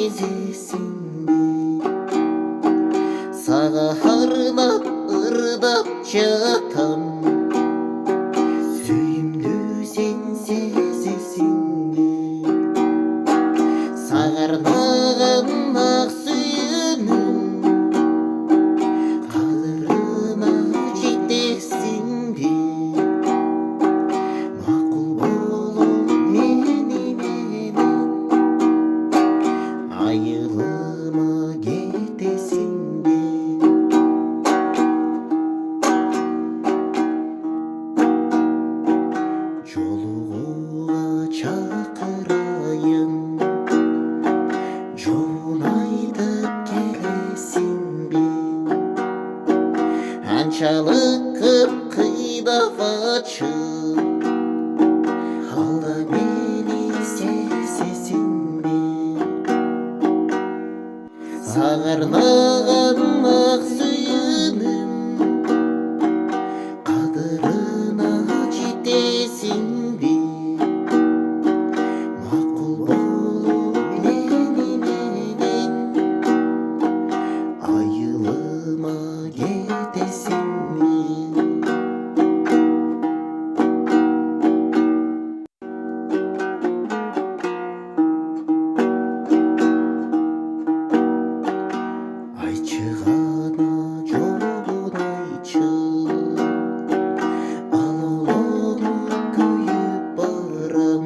сезесиңби? Сага арнап ырдап жатам, сүйүмдүү сен сезесиңби? Сага арнаган ак сүйүүнүм кадырына жетесиңби? Макул болуп мени менен айылыма кетесиңби? Жолугууга чакырайын, жолун айтып келесиңби? Анчалык көп кыйдагачы алда мени сезесиңби? Сага арнаган ак сүйүүнүм кадырына жетесиңби? Макул болуп мени менен айылыма кетесиңби? Айтчы гана жолун айтчы, ал уланып күйүп барам.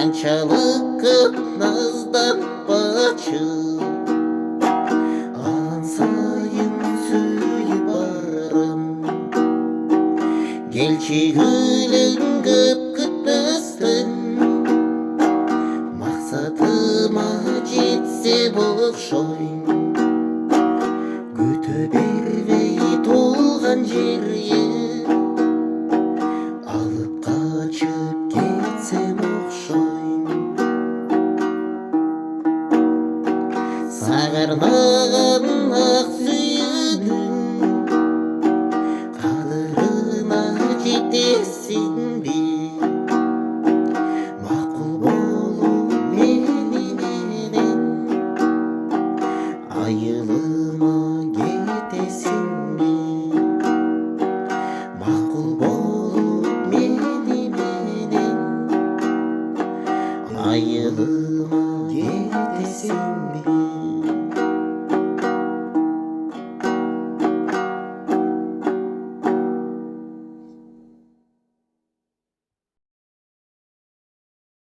Анчалык көп назданбачы, анан сайын сүйүп барам. Келчи күлүң көп күтпөстөн, максатыма жетсе окшойм. Күтө бербей туулган жерге алып качып кетсем окшойм. Сага арнаган ак сүйүүнүм кадырына жетесиңби? Макул болуп мени менен айылыма кетесиңби? Макул болуп мени менен айылыма кетесиңби?